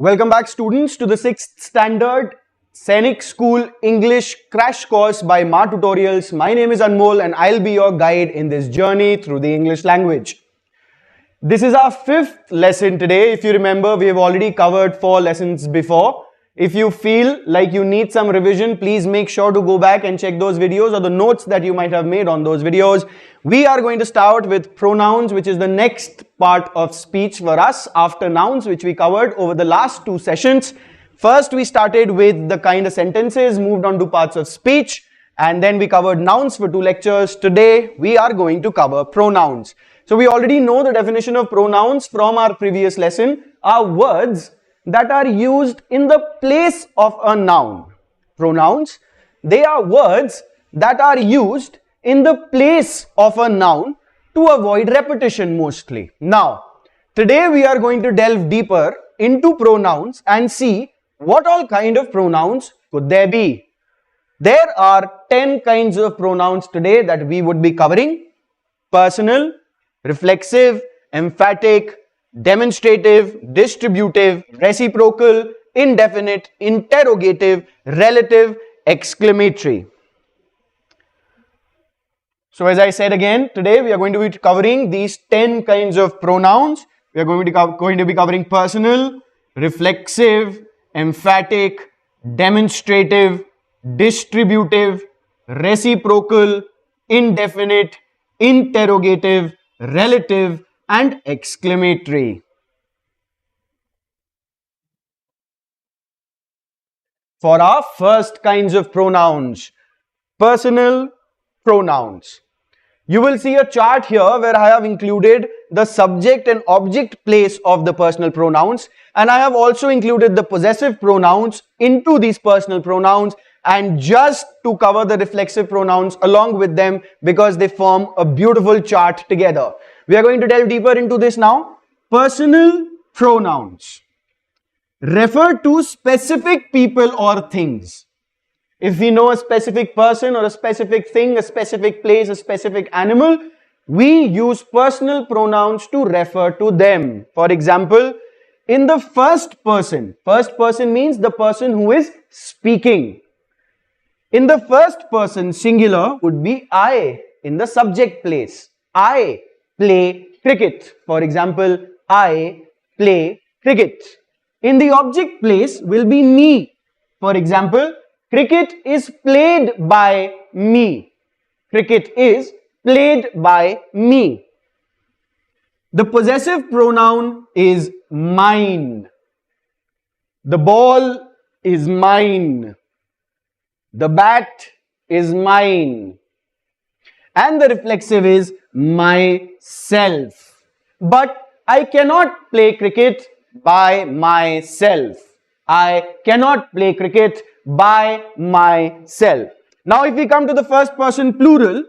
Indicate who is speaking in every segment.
Speaker 1: Welcome back, students, to the 6th standard Sainik School English crash course by Ma Tutorials. My name is Anmol and I'll be your guide in this journey through the English language. This is our 5th lesson today. If you remember, we have already covered 4 lessons before. If you feel like you need some revision, please make sure to go back and check those videos or the notes that you might have made on those videos. We are going to start with pronouns, which is the next part of speech for us after nouns, which we covered over the last 2 sessions. First, we started with the kind of sentences, moved on to parts of speech, and then we covered nouns for 2 lectures. Today, we are going to cover pronouns. So we already know the definition of pronouns from our previous lesson are words that are used in the place of a noun. Pronouns, they are words that are used in the place of a noun to avoid repetition mostly. Now, today we are going to delve deeper into pronouns and see what all kind of pronouns could there be. There are 10 kinds of pronouns today that we would be covering: personal, reflexive, emphatic, demonstrative, distributive, reciprocal, indefinite, interrogative, relative, exclamatory. So as I said again, today we are going to be covering these 10 kinds of pronouns. We are going to be covering personal, reflexive, emphatic, demonstrative, distributive, reciprocal, indefinite, interrogative, relative, and exclamatory. For our first kinds of pronouns, personal pronouns. You will see a chart here where I have included the subject and object place of the personal pronouns, and I have also included the possessive pronouns into these personal pronouns, and just to cover the reflexive pronouns along with them because they form a beautiful chart together. We are going to delve deeper into this now. Personal pronouns refer to specific people or things. If we know a specific person or a specific thing, a specific place, a specific animal, we use personal pronouns to refer to them. For example, in the first person means the person who is speaking. In the first person, singular would be I in the subject place. I play cricket. For example, I play cricket. In the object place will be me. For example, cricket is played by me. Cricket is played by me. The possessive pronoun is mine. The ball is mine. The bat is mine. And the reflexive is myself. But I cannot play cricket by myself. I cannot play cricket by myself. Now if we come to the first person plural,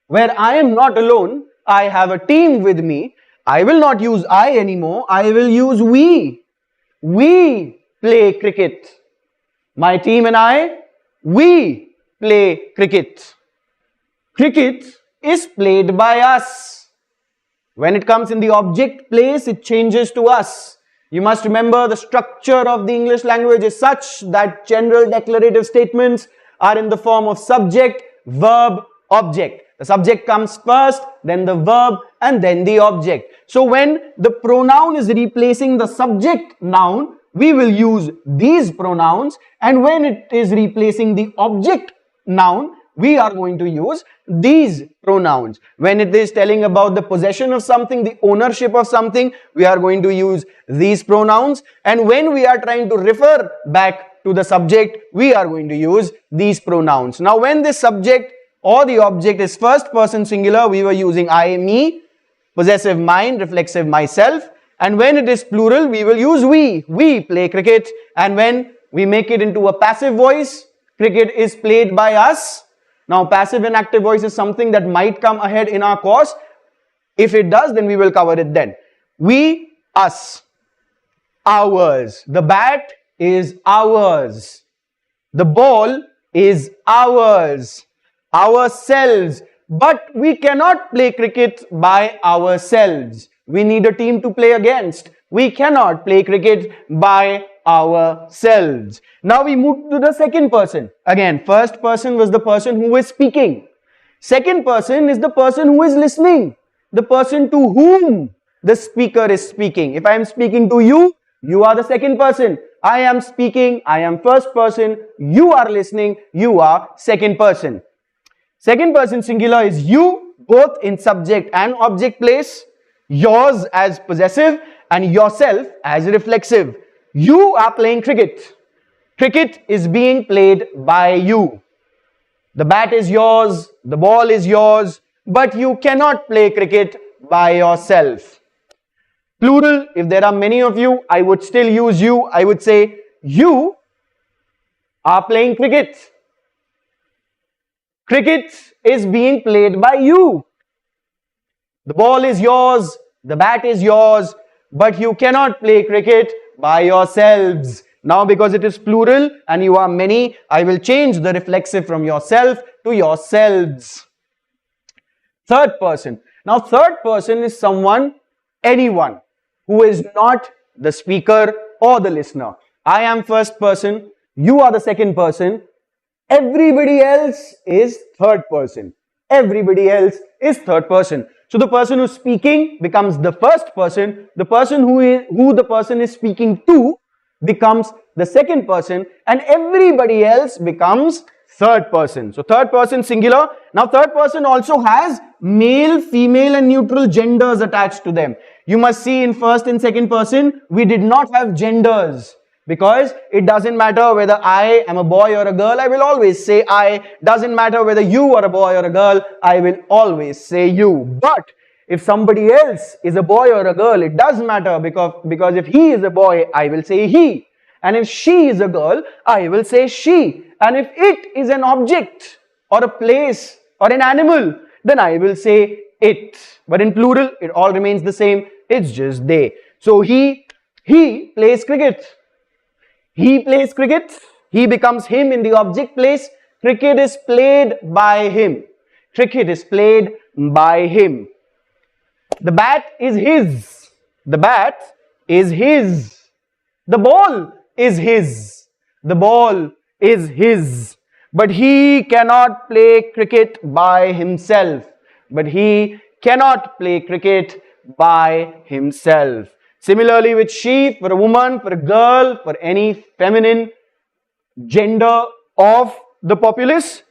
Speaker 1: where I am not alone, I have a team with me, I will not use I anymore, I will use we. We play cricket. My team and I, we play cricket. Cricket is played by us. When it comes in the object place, it changes to us. You must remember the structure of the English language is such that general declarative statements are in the form of subject, verb, object. The subject comes first, then the verb, and then the object. So when the pronoun is replacing the subject noun, we will use these pronouns, and when it is replacing the object noun, we are going to use these pronouns. When it is telling about the possession of something, the ownership of something, we are going to use these pronouns. And when we are trying to refer back to the subject, we are going to use these pronouns. Now, when the subject or the object is first person singular, we were using I, me, possessive mine, reflexive myself. And when it is plural, we will use we play cricket. And when we make it into a passive voice, cricket is played by us. Now, passive and active voice is something that might come ahead in our course. If it does, then we will cover it then. We, us, ours. The bat is ours. The ball is ours. Ourselves. But we cannot play cricket by ourselves. We need a team to play against. We cannot play cricket by ourselves. Now we move to the second person. Again, first person was the person who is speaking. Second person is the person who is listening, the person to whom the speaker is speaking. If I am speaking to you, you are the second person. I am speaking, I am first person. You are listening, you are second person. Second person singular is you, both in subject and object place. Yours as possessive and yourself as reflexive. You are playing cricket. Cricket is being played by you. The bat is yours, the ball is yours, but you cannot play cricket by yourself. Plural, if there are many of you, I would still use you. I would say, you are playing cricket. Cricket is being played by you. The ball is yours, the bat is yours, but you cannot play cricket by yourselves. Now because it is plural and you are many, I will change the reflexive from yourself to yourselves. Third person. Now third person is someone, anyone, who is not the speaker or the listener. I am first person, you are the second person, everybody else is third person. Everybody else is third person. So the person who is speaking becomes the first person, the person who the person is speaking to becomes the second person, and everybody else becomes third person. So third person singular. Now third person also has male, female and neutral genders attached to them. You must see in first and second person, we did not have genders. Because it doesn't matter whether I am a boy or a girl, I will always say I. Doesn't matter whether you are a boy or a girl, I will always say you. But if somebody else is a boy or a girl, it does matter because if he is a boy, I will say he. And if she is a girl, I will say she. And if it is an object or a place or an animal, then I will say it. But in plural, it all remains the same. It's just they. So he plays cricket. He plays cricket. He becomes him in the object place. Cricket is played by him. Cricket is played by him. The bat is his. The bat is his. The ball is his. The ball is his. But he cannot play cricket by himself. But he cannot play cricket by himself. Similarly with she, for a woman, for a girl, for any feminine gender of the populace,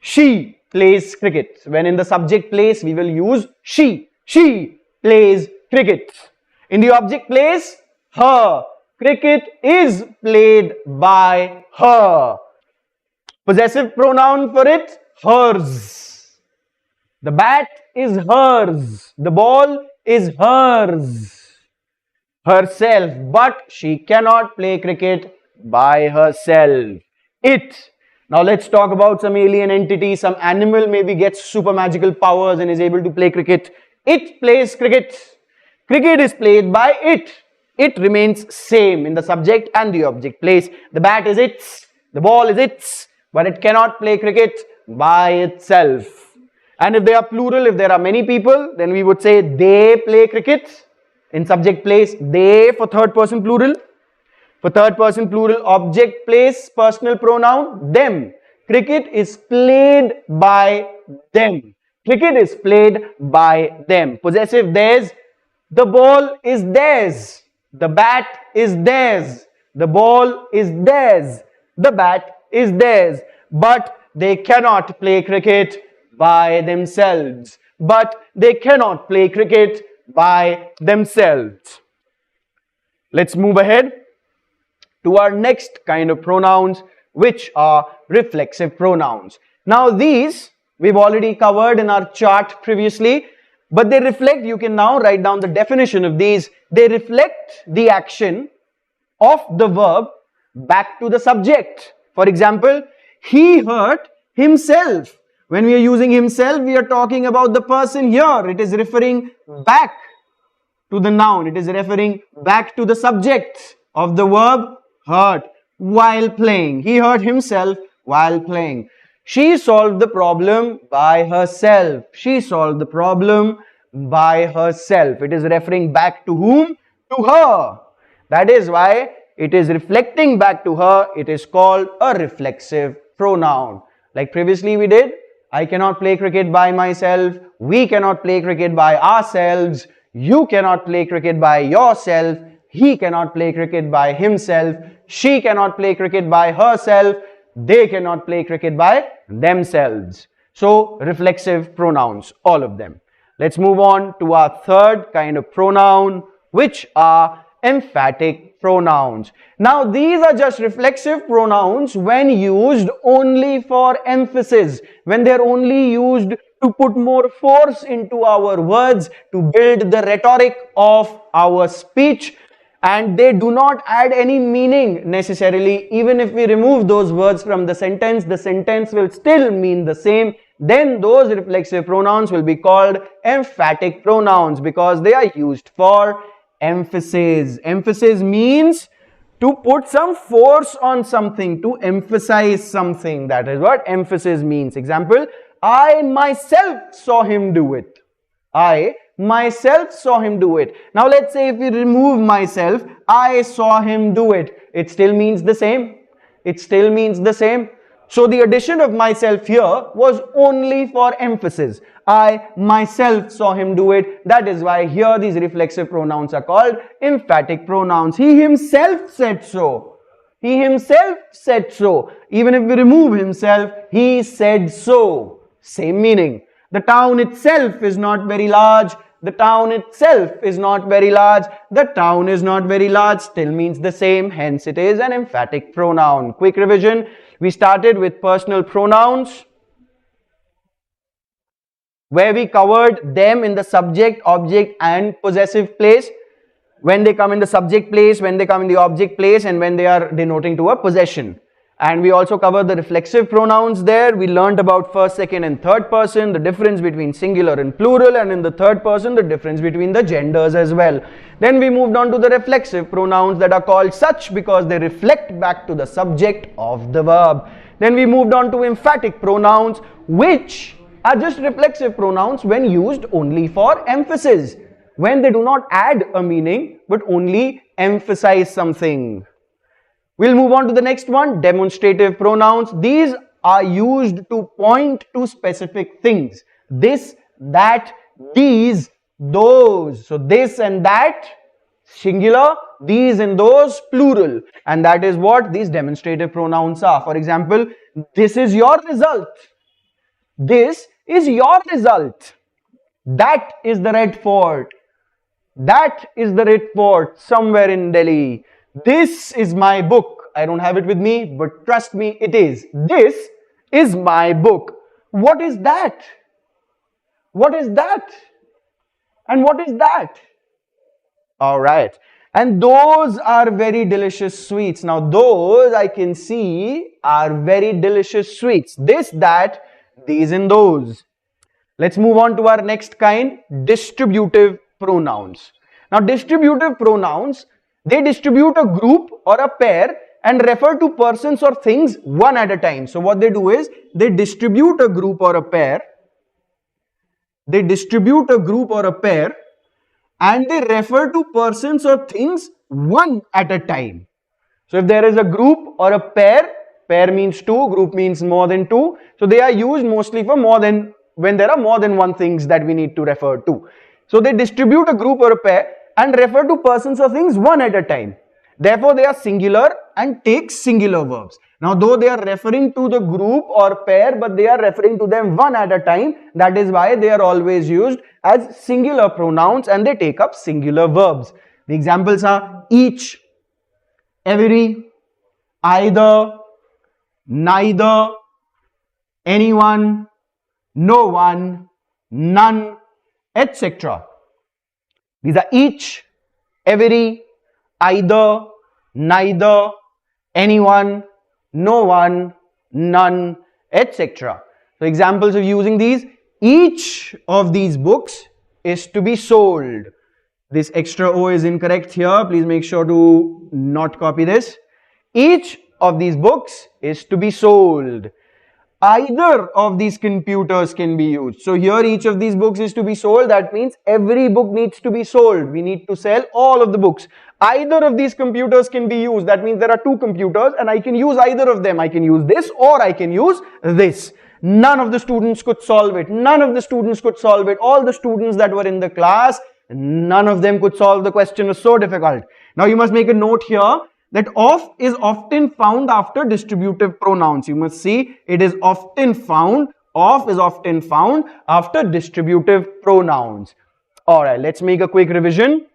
Speaker 1: she plays cricket. When in the subject place, we will use she. She plays cricket. In the object place, her. Cricket is played by her. Possessive pronoun for it, hers. The bat is hers. The ball is hers. Herself, but she cannot play cricket by herself. It. Now let's talk about some alien entity, some animal maybe gets super magical powers and is able to play cricket. It plays cricket. Cricket is played by it. It remains same in the subject and the object place. The bat is its, the ball is its, but it cannot play cricket by itself. And if they are plural, if there are many people, then we would say they play cricket. In subject place, they for third person plural. For third person plural, object place, personal pronoun, them. Cricket is played by them. Cricket is played by them. Possessive, theirs. The ball is theirs. The bat is theirs. The ball is theirs. The bat is theirs. But they cannot play cricket by themselves. But they cannot play cricket by themselves. Let's move ahead to our next kind of pronouns, which are reflexive pronouns. Now these we've already covered in our chart previously, but they reflect, you can now write down the definition of these, they reflect the action of the verb back to the subject. For example, he hurt himself. When we are using himself, we are talking about the person here. It is referring back to the noun. It is referring back to the subject of the verb hurt while playing. He hurt himself while playing. She solved the problem by herself. She solved the problem by herself. It is referring back to whom? To her. That is why it is reflecting back to her, it is called a reflexive pronoun. Like previously we did, I cannot play cricket by myself, we cannot play cricket by ourselves, you cannot play cricket by yourself, he cannot play cricket by himself, she cannot play cricket by herself, they cannot play cricket by themselves. So reflexive pronouns, all of them. Let's move on to our third kind of pronoun, which are emphatic pronouns. Now these are just reflexive pronouns when used only for emphasis, when they are only used to put more force into our words, to build the rhetoric of our speech, and they do not add any meaning necessarily. Even if we remove those words from the sentence will still mean the same. Then those reflexive pronouns will be called emphatic pronouns because they are used for emphasis. Emphasis means to put some force on something, to emphasize something. That is what emphasis means. Example, I myself saw him do it. I myself saw him do it. Now let's say if we remove myself, I saw him do it. It still means the same. It still means the same. So the addition of myself here was only for emphasis. I myself saw him do it. That is why here these reflexive pronouns are called emphatic pronouns. He himself said so. He himself said so. Even if we remove himself, he said so. Same meaning. The town itself is not very large. The town itself is not very large. The town is not very large still means the same. Hence it is an emphatic pronoun. Quick revision. We started with personal pronouns, where we covered them in the subject, object and possessive place. When they come in the subject place, when they come in the object place, and when they are denoting to a possession. And we also covered the reflexive pronouns there. We learned about first, second and third person, the difference between singular and plural, and in the third person the difference between the genders as well. Then we moved on to the reflexive pronouns that are called such because they reflect back to the subject of the verb. Then we moved on to emphatic pronouns, which are just reflexive pronouns when used only for emphasis, when they do not add a meaning but only emphasize something. We'll move on to the next one, demonstrative pronouns. These are used to point to specific things. This, that, these, those. So this and that, singular, these and those, plural. And that is what these demonstrative pronouns are. For example, this is your result. This is your result. That is the Red Fort. That is the Red Fort somewhere in Delhi. This is my book. I don't have it with me, but trust me, it is. This is my book. What is that? What is that? And what is that? Alright. And those are very delicious sweets. Now those I can see are very delicious sweets. This, that, these and those. Let's move on to our next kind, distributive pronouns. Now distributive pronouns, they distribute a group or a pair and refer to persons or things one at a time. So what they do is, they distribute a group or a pair. They distribute a group or a pair and they refer to persons or things one at a time. So if there is a group or a pair, pair means two, group means more than two. So they are used mostly for more than, when there are more than one things that we need to refer to. So they distribute a group or a pair and refer to persons or things one at a time. Therefore, they are singular and take singular verbs. Now, though they are referring to the group or pair, but they are referring to them one at a time. That is why they are always used as singular pronouns and they take up singular verbs. The examples are each, every, either, neither, anyone, no one, none, etc. These are each, every, either, neither, anyone, no one, none, etc. So examples of using these, each of these books is to be sold. This extra O is incorrect here. Please make sure to not copy this. Each of these books is to be sold. either of these computers can be used. So here each of these books is to be sold. That means every book needs to be sold. We need to sell all of the books. Either of these computers can be used. That means there are two computers and I can use either of them. I can use this or I can use this. None of the students could solve it. None of the students could solve it. All the students that were in the class, none of them could solve the question. It was so difficult. Now you must make a note here that of is often found after distributive pronouns. You must see it is often found, of is often found after distributive pronouns. Alright, let's make a quick revision.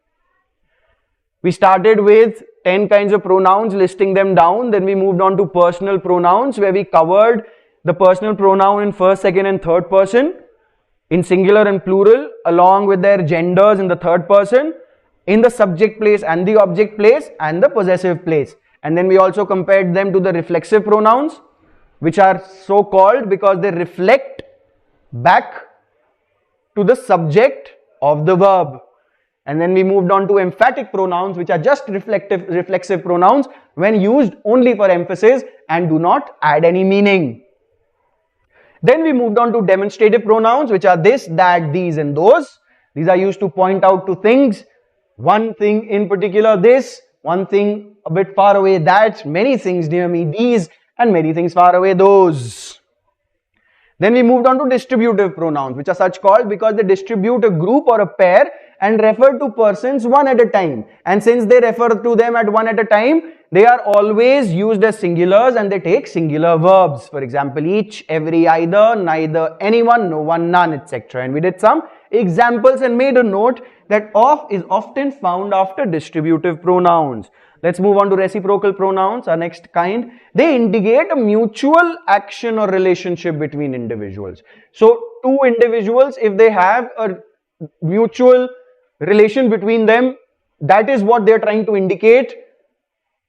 Speaker 1: We started with 10 kinds of pronouns, listing them down. Then we moved on to personal pronouns, where we covered the personal pronoun in first, second and third person, in singular and plural, along with their genders in the third person, in the subject place and the object place and the possessive place. And then we also compared them to the reflexive pronouns, which are so called because they reflect back to the subject of the verb. And then we moved on to emphatic pronouns, which are just reflexive pronouns when used only for emphasis and do not add any meaning. Then we moved on to demonstrative pronouns, which are this, that, these and those. These are used to point out to things. One thing in particular this, one thing a bit far away that, many things near me these, and many things far away those. Then we moved on to distributive pronouns, which are such called because they distribute a group or a pair and refer to persons one at a time. And since they refer to them at one at a time, they are always used as singulars and they take singular verbs. For example, each, every, either, neither, anyone, no one, none, etc. And we did some examples and made a note that of is often found after distributive pronouns. Let's move on to reciprocal pronouns, our next kind. They indicate a mutual action or relationship between individuals. So, two individuals, if they have a mutual relation between them, that is what they are trying to indicate.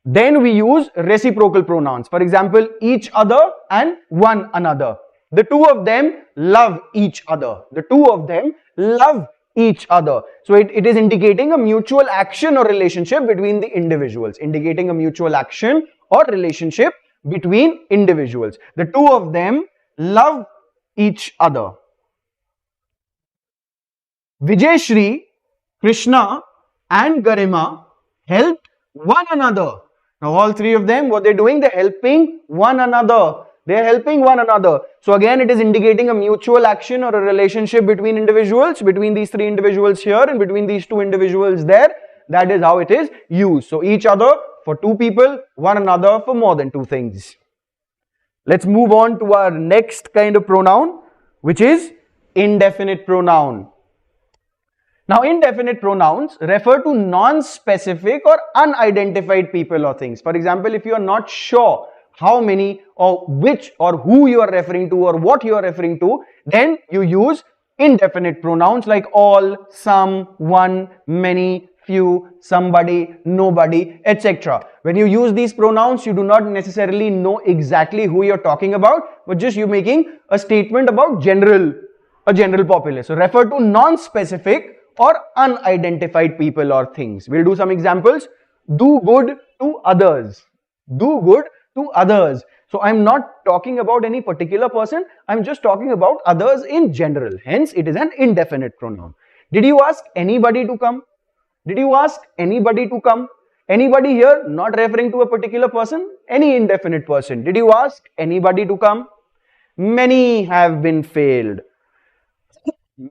Speaker 1: Then we use reciprocal pronouns. For example, each other and one another. The two of them love each other. The two of them love each other. So it is indicating a mutual action or relationship between the individuals. Indicating a mutual action or relationship between individuals. The two of them love each other. Vijayashri, Krishna and Garima helped one another. Now all three of them, what they're doing? They're helping one another. They're helping one another. So again, it is indicating a mutual action or a relationship between individuals, between these three individuals here and between these two individuals there. That is how it is used. So each other for two people, one another for more than two things. Let's move on to our next kind of pronoun, which is indefinite pronoun. Now, indefinite pronouns refer to non-specific or unidentified people or things. For example, if you are not sure how many or which or who you are referring to or what you are referring to, then you use indefinite pronouns like all, some, one, many, few, somebody, nobody, etc. When you use these pronouns, you do not necessarily know exactly who you're talking about, but just you're making a statement about a general populace. So refer to non-specific or unidentified people or things. We'll do some examples. Do good to others. Do good to others. So I'm not talking about any particular person. I'm just talking about others in general. Hence, it is an indefinite pronoun. Did you ask anybody to come? Did you ask anybody to come? Anybody here not referring to a particular person? Any indefinite person. Did you ask anybody to come? Many have been failed.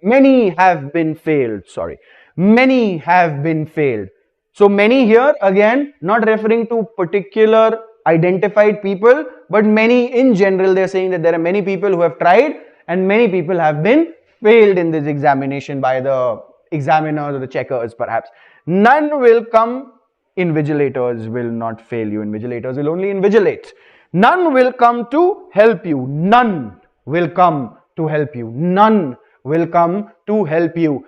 Speaker 1: Many have been failed. Sorry. Many have been failed. So many here again not referring to particular identified people, but many in general. They're saying that there are many people who have tried and many people have been failed in this examination by the examiners or the checkers perhaps. None will come. Invigilators will not fail you. Invigilators will only invigilate. None will come to help you. None will come to help you. None will come to help you.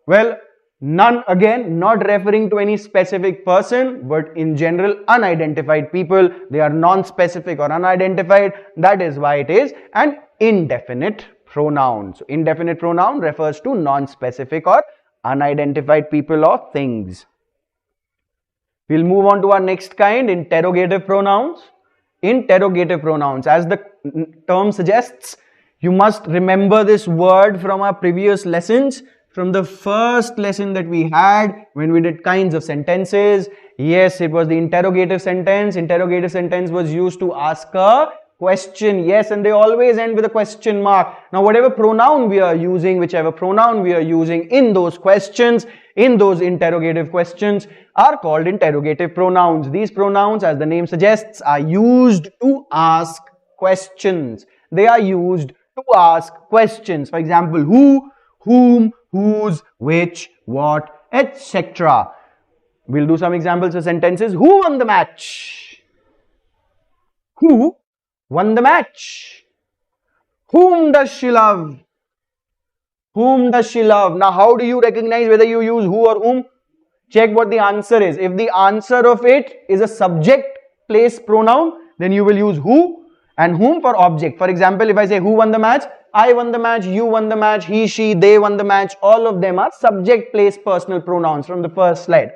Speaker 1: Well, none again not referring to any specific person, but in general unidentified people. They are non-specific or unidentified. That is why it is an indefinite pronoun. So indefinite pronoun refers to non-specific or unidentified people or things. We'll move on to our next kind, interrogative pronouns. Interrogative pronouns, as the term suggests, you must remember this word from our previous lessons, from the first lesson that we had when we did kinds of sentences. Yes, it was the interrogative sentence. Interrogative sentence was used to ask a question. Yes, and they always end with a question mark. Now, whatever pronoun we are using, whichever pronoun we are using in those questions, in those interrogative questions, are called interrogative pronouns. These pronouns, as the name suggests, are used to ask questions. They are used to ask questions. For example, who, whom, whose, which, what, etc. We'll do some examples of sentences. Who won the match? Who won the match? Whom does she love? Whom does she love? Now, how do you recognize whether you use who or whom? Check what the answer is. If the answer of it is a subject place pronoun, then you will use who and whom for object. For example, if I say who won the match, I won the match, you won the match, he, she, they won the match. All of them are subject place personal pronouns from the first slide.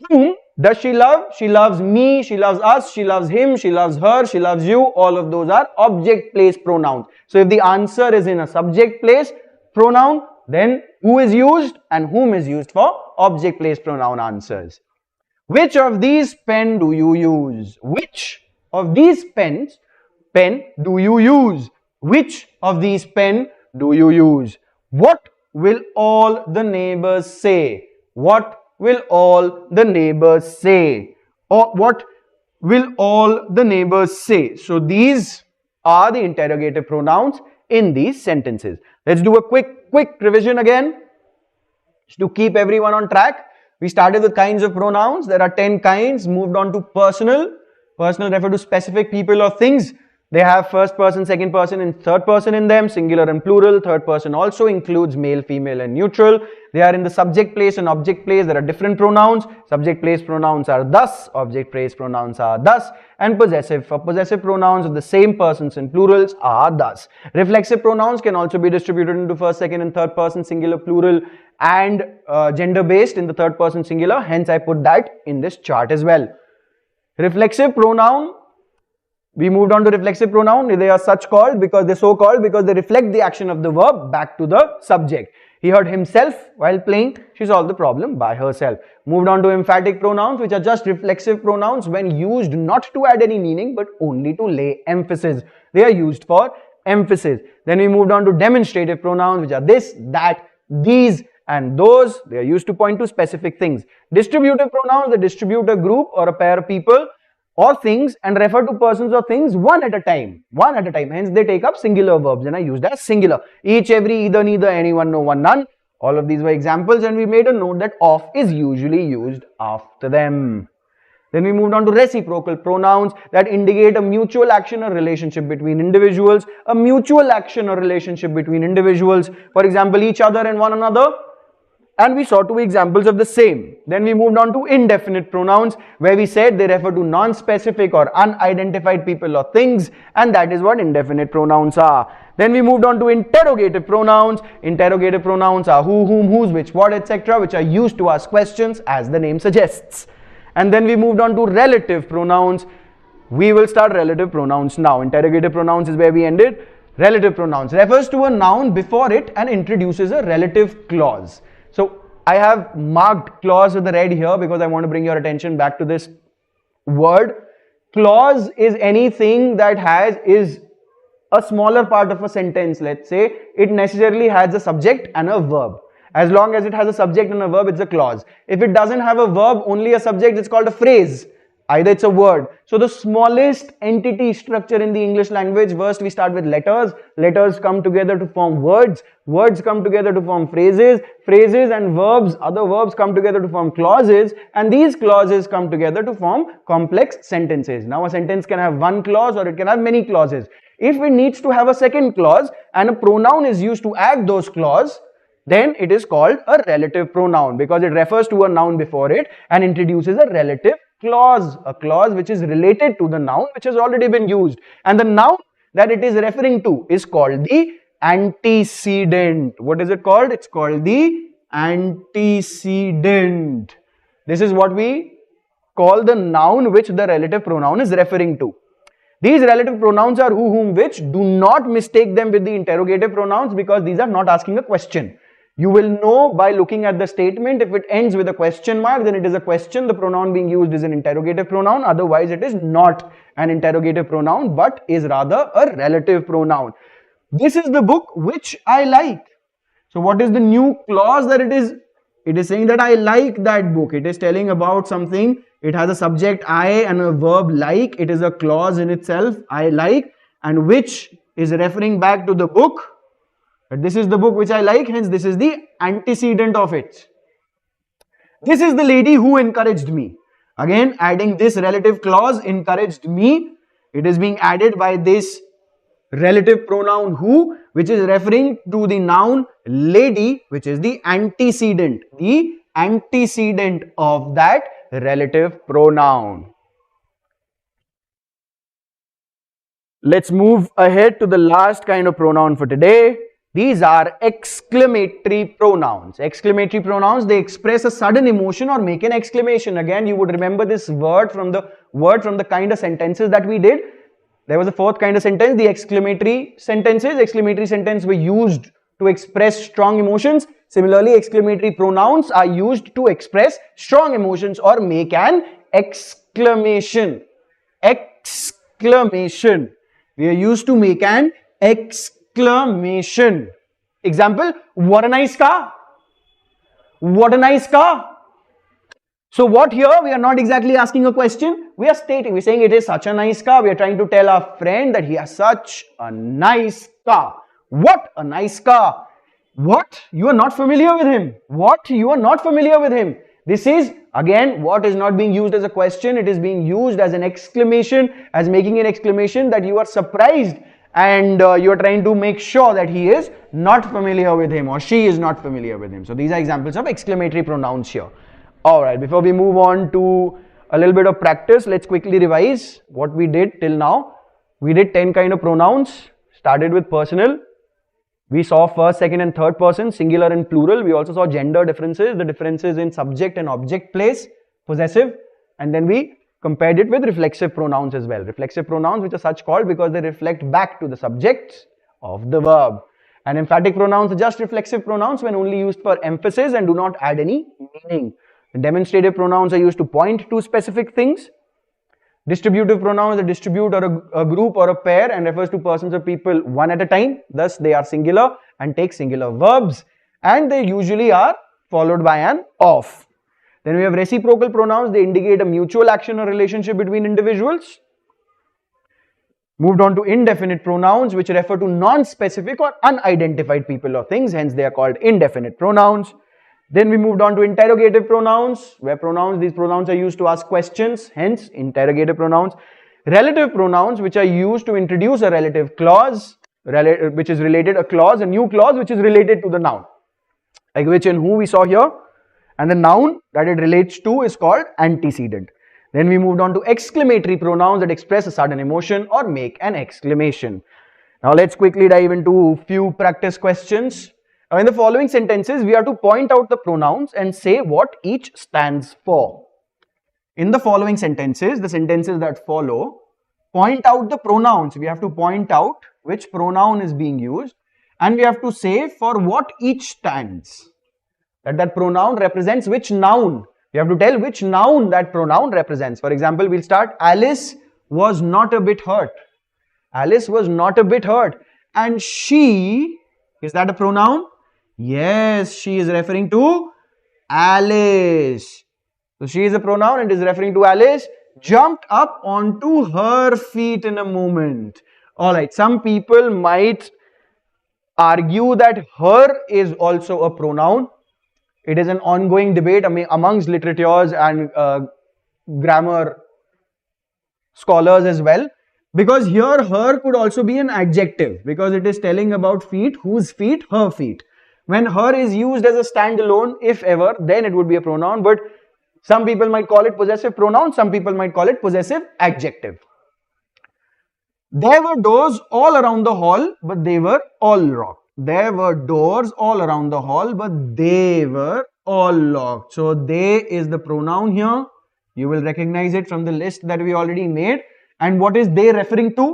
Speaker 1: Whom does she love? She loves me, she loves us, she loves him, she loves her, she loves you. All of those are object place pronouns. So if the answer is in a subject place pronoun, then who is used and whom is used for object place pronoun answers. Which of these pen do you use? Which of these pen do you use? Which of these pen do you use? What will all the neighbors say? What will all the neighbors say? Or what will all the neighbors say? So these are the interrogative pronouns in these sentences. Let's do a quick revision again to keep everyone on track. We started with kinds of pronouns. There are 10 kinds. Moved on to personal. Personal refer to specific people or things. They have first person, second person and third person in them, singular and plural. Third person also includes male, female and neutral. They are in the subject place and object place. There are different pronouns. Subject place pronouns are thus, object place pronouns are thus, and possessive. For possessive pronouns of the same persons in plurals are thus. Reflexive pronouns can also be distributed into first, second and third person, singular, plural and gender based in the third person singular. Hence I put that in this chart as well. Reflexive pronoun, we moved on to reflexive pronoun. They are such called because they so called because they reflect the action of the verb back to the subject. He hurt himself while playing. She solved the problem by herself. Moved on to emphatic pronouns, which are just reflexive pronouns when used not to add any meaning but only to lay emphasis. They are used for emphasis. Then we moved on to demonstrative pronouns, which are this, that, these and those. They are used to point to specific things. Distributive pronouns, they distribute a group or a pair of people or things and refer to persons or things one at a time. Hence they take up singular verbs and are used as singular. Each, every, either, neither, anyone, no one, none. All of these were examples and we made a note that of is usually used after them. Then we moved on to reciprocal pronouns that indicate a mutual action or relationship between individuals. A mutual action or relationship between individuals. For example, each other and one another. And we saw two examples of the same. Then we moved on to indefinite pronouns where we said they refer to non-specific or unidentified people or things, and that is what indefinite pronouns are. Then we moved on to interrogative pronouns. Interrogative pronouns are who, whom, whose, which, what, etc., which are used to ask questions as the name suggests. And then we moved on to relative pronouns. We will start relative pronouns now. Interrogative pronouns is where we ended. Relative pronouns refers to a noun before it and introduces a relative clause. So I have marked clause with the red here because I want to bring your attention back to this word. Clause is anything that is a smaller part of a sentence. Let's say it necessarily has a subject and a verb. As long as it has a subject and a verb, it's a clause. If it doesn't have a verb, only a subject, it's called a phrase. Either it's a word. So the smallest entity structure in the English language, first we start with letters. Letters come together to form words. Words come together to form phrases. Phrases and verbs, other verbs come together to form clauses. And these clauses come together to form complex sentences. Now a sentence can have one clause or it can have many clauses. If it needs to have a second clause and a pronoun is used to add those clauses, then it is called a relative pronoun because it refers to a noun before it and introduces a relative clause, a clause which is related to the noun which has already been used, and the noun that it is referring to is called the antecedent. What is it called? It's called the antecedent. This is what we call the noun which the relative pronoun is referring to. These relative pronouns are who, whom, which. Do not mistake them with the interrogative pronouns because these are not asking a question. You will know by looking at the statement. If it ends with a question mark, then it is a question. The pronoun being used is an interrogative pronoun. Otherwise, it is not an interrogative pronoun, but is rather a relative pronoun. This is the book which I like. So what is the new clause that it is? It is saying that I like that book. It is telling about something. It has a subject I and a verb like. It is a clause in itself, I like, and which is referring back to the book. But this is the book which I like, hence this is the antecedent of it. This is the lady who encouraged me. Again, adding this relative clause, encouraged me. It is being added by this relative pronoun who, which is referring to the noun lady, which is the antecedent of that relative pronoun. Let's move ahead to the last kind of pronoun for today. These are exclamatory pronouns. Exclamatory pronouns, they express a sudden emotion or make an exclamation. Again, you would remember this word from the kind of sentences that we did. There was a fourth kind of sentence, the exclamatory sentences. Exclamatory sentences were used to express strong emotions. Similarly, exclamatory pronouns are used to express strong emotions or make an exclamation. Exclamation. We are used to make an exclamation. Example, what a nice car. What a nice car. So what here, we are not exactly asking a question, we are stating, we're saying it is such a nice car. We are trying to tell our friend that he has such a nice car. What a nice car. What? You are not familiar with him. What? You are not familiar with him. This is, again, what is not being used as a question, it is being used as an exclamation, as making an exclamation that you are surprised and you are trying to make sure that he is not familiar with him or she is not familiar with him. So these are examples of exclamatory pronouns here. Alright, before we move on to a little bit of practice, let's quickly revise what we did till now. We did 10 kind of pronouns, started with personal. We saw first, second and third person, singular and plural. We also saw gender differences, the differences in subject and object place, possessive. And then we compared it with reflexive pronouns as well. Reflexive pronouns which are such called because they reflect back to the subject of the verb. And emphatic pronouns are just reflexive pronouns when only used for emphasis and do not add any meaning. Demonstrative pronouns are used to point to specific things. Distributive pronouns are distribute or a group or a pair and refers to persons or people one at a time. Thus, they are singular and take singular verbs and they usually are followed by an of. Then we have reciprocal pronouns. They indicate a mutual action or relationship between individuals. Moved on to indefinite pronouns which refer to non-specific or unidentified people or things. Hence, they are called indefinite pronouns. Then we moved on to interrogative pronouns, where these pronouns are used to ask questions, hence interrogative pronouns. Relative pronouns, which are used to introduce a relative clause, which is related, a new clause which is related to the noun. Like which and who we saw here. And the noun that it relates to is called antecedent. Then we moved on to exclamatory pronouns that express a sudden emotion or make an exclamation. Now let's quickly dive into a few practice questions. Now in the following sentences, we are to point out the pronouns and say what each stands for. In the following sentences, the sentences that follow, point out the pronouns. We have to point out which pronoun is being used and we have to say for what each stands. That pronoun represents which noun. We have to tell which noun that pronoun represents. For example, we'll start, Alice was not a bit hurt. Alice was not a bit hurt. And she, is that a pronoun? Yes, she is referring to Alice. So she is a pronoun and is referring to Alice. Jumped up onto her feet in a moment. Alright, some people might argue that her is also a pronoun. It is an ongoing debate amongst literatures and grammar scholars as well. Because here her could also be an adjective because it is telling about feet. Whose feet? Her feet. When her is used as a standalone, if ever, then it would be a pronoun. But some people might call it possessive pronoun. Some people might call it possessive adjective. There were doors all around the hall, but they were all locked. There were doors all around the hall, but they were all locked. So they is the pronoun here. You will recognize it from the list that we already made. And what is they referring to?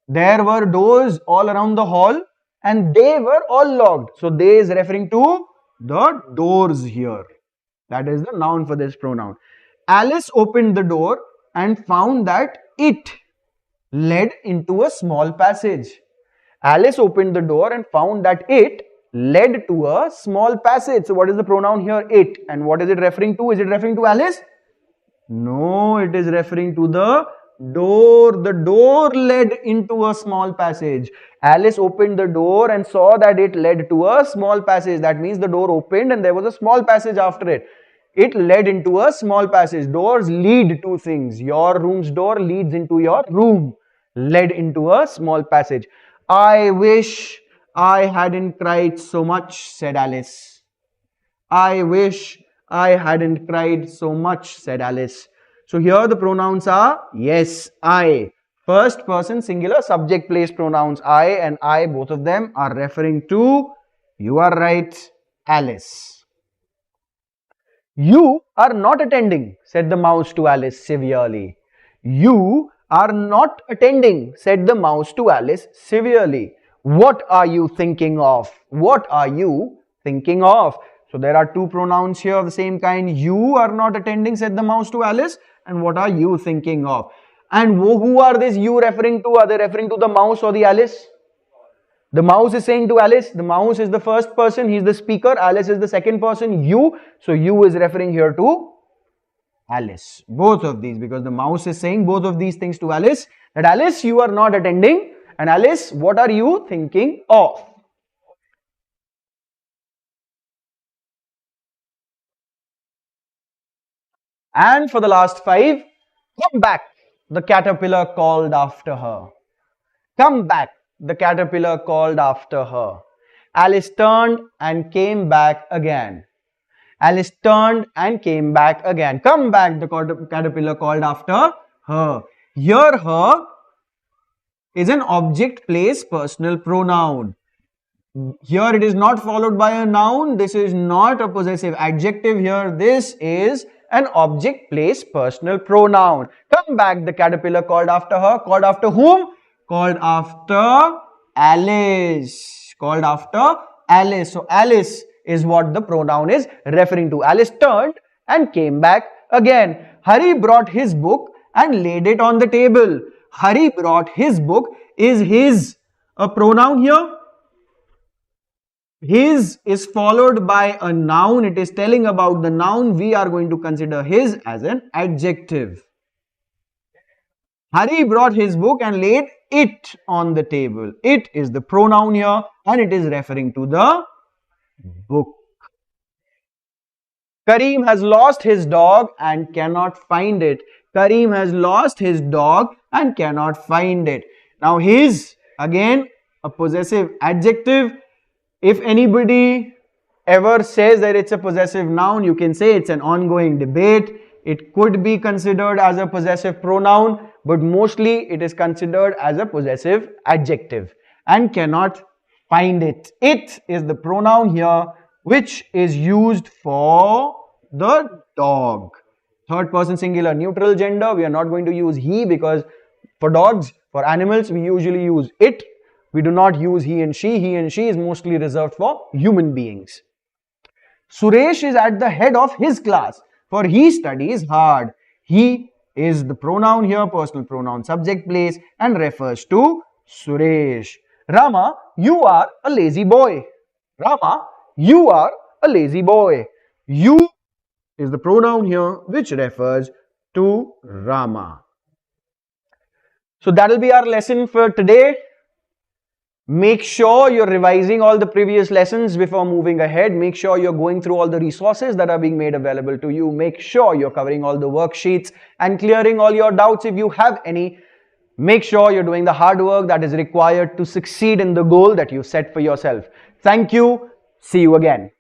Speaker 1: There were doors all around the hall and they were all locked. So they is referring to the doors here. That is the noun for this pronoun. Alice opened the door and found that it led into a small passage. Alice opened the door and found that it led to a small passage. So what is the pronoun here? It. And what is it referring to? Is it referring to Alice? No, it is referring to the door. The door led into a small passage. Alice opened the door and saw that it led to a small passage. That means the door opened and there was a small passage after it. It led into a small passage. Doors lead to things. Your room's door leads into your room. Led into a small passage. I wish I hadn't cried so much, said Alice. I wish I hadn't cried so much, said Alice. So here the pronouns are yes, I. First person singular subject place pronouns I and I, both of them are referring to, you are right, Alice. You are not attending, said the mouse to Alice severely. You are not attending, said the mouse to Alice severely. What are you thinking of? What are you thinking of? So there are two pronouns here of the same kind. You are not attending, said the mouse to Alice. And what are you thinking of? And who are these you referring to? Are they referring to the mouse or the Alice? The mouse is saying to Alice. The mouse is the first person. He is the speaker. Alice is the second person. You. So you is referring here to Alice. Both of these, because the mouse is saying both of these things to Alice. That Alice, you are not attending. And Alice, what are you thinking of? And for the last 5, come back, the caterpillar called after her. Come back, the caterpillar called after her. Alice turned and came back again. Alice turned and came back again. Come back, the caterpillar called after her. Here, her is an object, place, personal pronoun. Here it is not followed by a noun. This is not a possessive adjective here. This is an object, place, personal pronoun. Come back, the caterpillar called after her. Called after whom? Called after Alice. Called after Alice. So Alice is what the pronoun is referring to. Alice turned and came back again. Hari brought his book and laid it on the table. Hari brought his book. Is his a pronoun here? His is followed by a noun. It is telling about the noun. We are going to consider his as an adjective. Hari brought his book and laid it on the table. It is the pronoun here and it is referring to the book. Kareem has lost his dog and cannot find it. Kareem has lost his dog and cannot find it. Now his, again, a possessive adjective. If anybody ever says that it's a possessive noun, you can say it's an ongoing debate. It could be considered as a possessive pronoun, but mostly it is considered as a possessive adjective and cannot find it. It is the pronoun here which is used for the dog. Third person singular neutral gender. We are not going to use he because for dogs, for animals, we usually use it. We do not use he and she. He and she is mostly reserved for human beings. Suresh is at the head of his class, for he studies hard. He is the pronoun here, personal pronoun, subject, place, and refers to Suresh. Rama, you are a lazy boy. Rama, you are a lazy boy. You is the pronoun here which refers to Rama. So that will be our lesson for today. Make sure you're revising all the previous lessons before moving ahead. Make sure you're going through all the resources that are being made available to you. Make sure you're covering all the worksheets and clearing all your doubts if you have any. Make sure you're doing the hard work that is required to succeed in the goal that you set for yourself. Thank you. See you again.